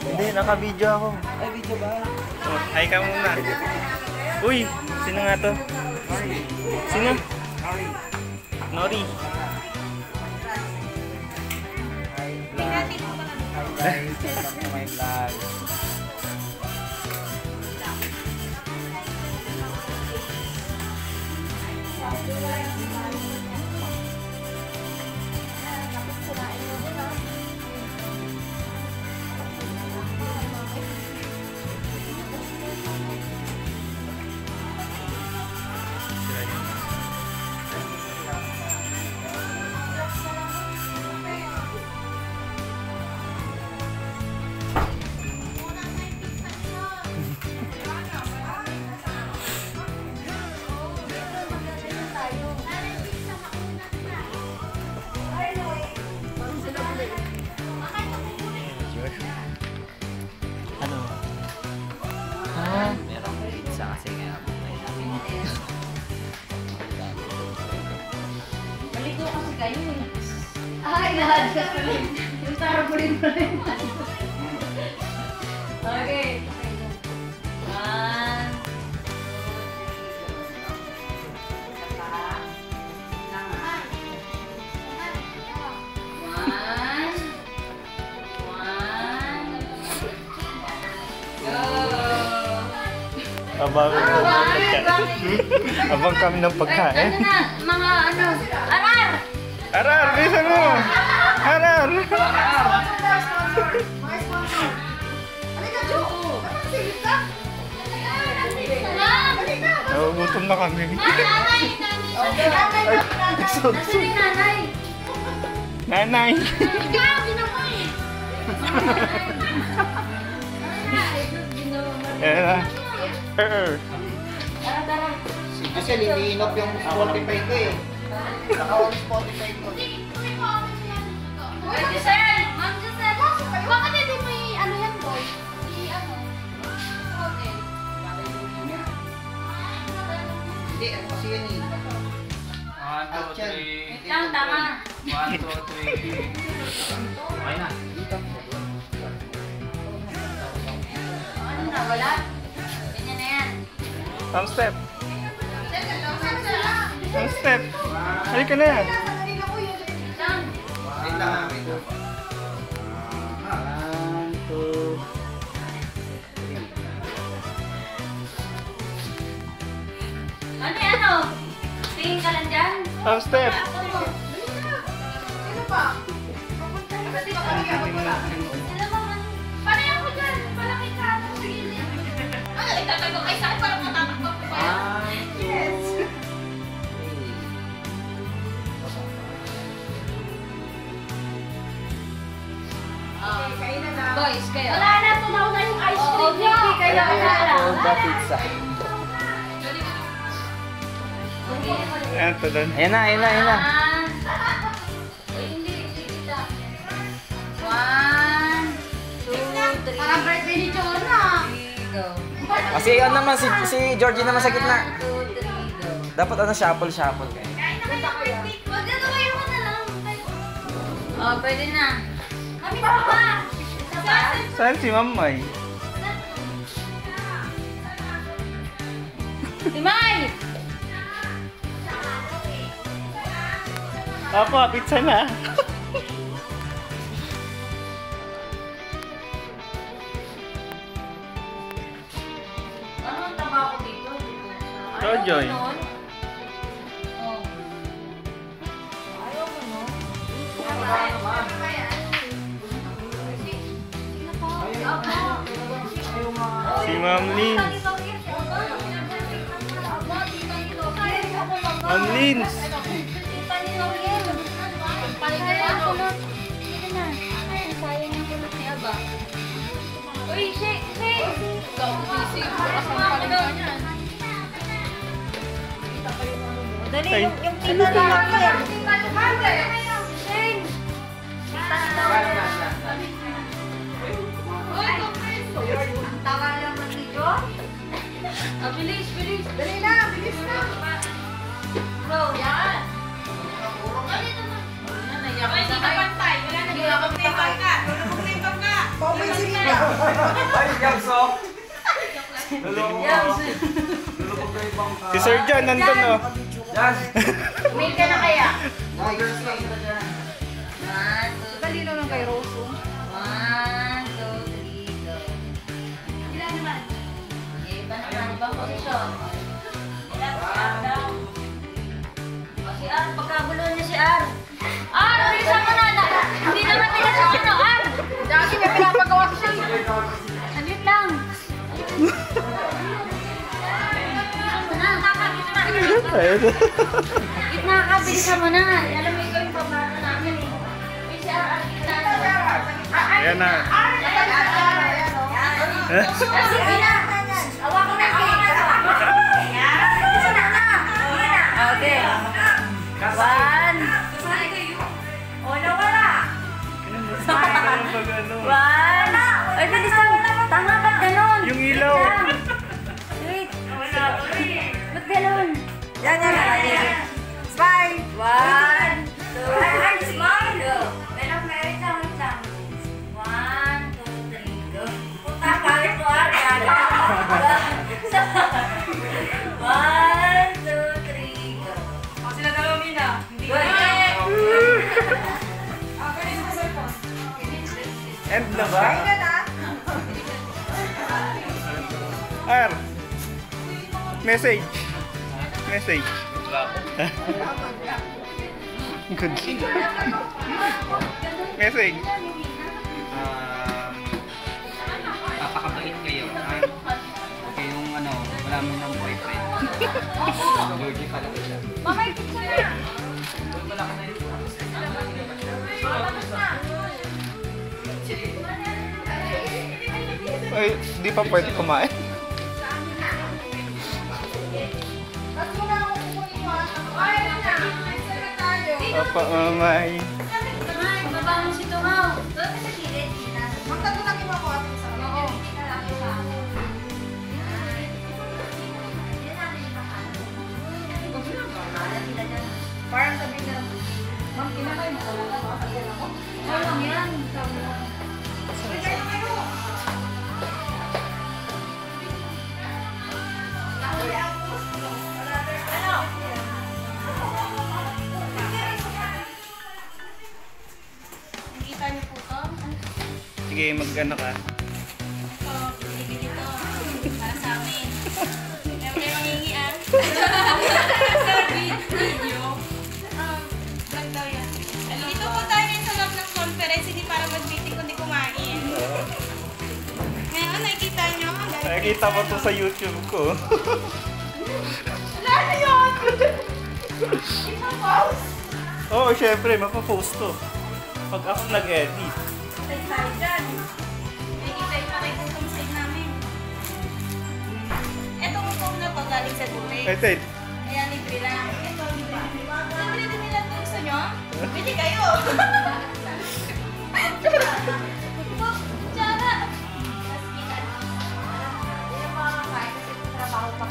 Hindi, naka-video ako. Ay, video ba? Oh, hi ka muna. Uy, sino nga to? Sino? Nori. My vlog. Ano? Merong pizza kasi kaya may namin. Maligo kasi kayo eh. Ay, lahat ka pala. Yung tarpaulin pa rin. Okay. One. Abang kami ng pagkain. Ano na? Mga ano? Arar! Arar, bisa mo! Arar! Nagugutom na kami. Nanay! Nasaan yung nanay? Nanay! Ikaw! Ginamay! Ayan na. Tara, tara. Si Giselle, iniinop yung Spotify ko eh. Naka-on Spotify ko. Uy, Giselle! Ma'am Giselle! Bakit hindi may ano yan, boy? I-ano? Hotel. Hindi, ano kasi yun eh. 1, 2, 3. Wait lang, tama. 1, 2, 3. Okay na. Ano na, wala? Ganyan na yan. Some step. Some step. Halika na yan. Lang. Wait lang, wait lang. 1, 2, 3. Ano yan, ano? Tingin ka lang dyan? Some step. Sino pa? Sila ba man? Panay ako dyan. Palaki ka. Ano, itatago kayo sa akin para matatakbo ko ba yan? 1, 2, 3. Boys, kayo. Wala na, tumaw na yung ice cream niyo. Kayo, The pizza. Ayan, ito doon. Ayan na, ayan na, ayan na. Hindi kita. 1, 2, 3. Parang birthday ni Jonah. Go. Kasi yan naman, si Georgie naman sa gitna. 1, 2, 3, go. Dapat ano, shuffle kayo. Wag na tumayo ka na lang. Oh, pwede na. Kami pa ba? Saan si Mamay? Timay! Opo, pizza na. Ano ang taba ko dito? Jojoy. Ayaw mo nun? Si Ma'am Lynn. Ma'am Lynn. Uy, shake! Dali, Ay. yung tita na lang. Shane! Tawa naman ni Jo. Bilis, bilis. Dali na, bilis na. Bro, yan. Ay, hindi ka pantay. Wala na Mag-playback ka. Mag-playback ka. Pauwi si Rita. Ay, Yamso! Luloko ko. Luloko ko yung bangka. Si Sir John nandun oh. Yan! Mail ka na kaya? Tigers lang. Talino lang kay Rose. 1, 2, 3, go. Ilan naman? Iba naman. Ibang posisyon. Ilan si R daw? O si R, pagkagulo niya si R. R, bilisan mo na. Hindi naman nila sa ano, R. Dati may pinapagawa ko siya. Saglit lang. Gitna ka, bilisan mo na. Alam mo ikaw yung pabata namin eh. Si R, gitna na. Ayan na. Sige na. Awa ko na. Okay. 1. Oh, nawala. Pag ano. 1. Ay, bilis lang. Tanga ba't ganun? Yung ilaw. Wait. Ba't ganun? Yan. Smile. 1, 2, smile. Go. Wait lang. 1, 2, 3, go. Puta, bakit mo? 1, 2, 3, go. O, sila dalawa, Mina. Good. End na ba? R. Message. Message. Good. Message. Napakabait kayo, ha? Kayong ano, wala mo ng boyfriend. Allergic ka lang siya. Mamay, picture na. Ay, di pa pwede kumain. Papa, mamay. Baba mo si Tungaw. Doon ka sa gilid. Magtatunagin mo ako ating sa oo. Parang sabihin na lang, ma'am, kinakain mo talaga. Makasabihin ako. Oo lang yan. Sabi mo. Nakita niyo po ito? Sige, mag-ano ka. Ito, binibili ito. Para sa amin. Meron kayo mangingi ah. Video. Vlog daw yan. Dito po tayo ngayon sa loob ng conference, hindi para mag-meeting kundi kumain. Ngayon, nakikita nyo. Nakikita mo to sa YouTube ko. Wala na yun! Ipa-pause. Oo, syempre, mapapost to. Pag ako nag-edit. Stay tayo dyan. Nakikita yung pakitong side namin. Etong phone na to galing sa Dubai. Ito, Ayan, libre lang. Ito, libre. Libre din nila ito. Gusto nyo? Bili kayo. Tsara. Yung mga kakain kasi trabaho pa.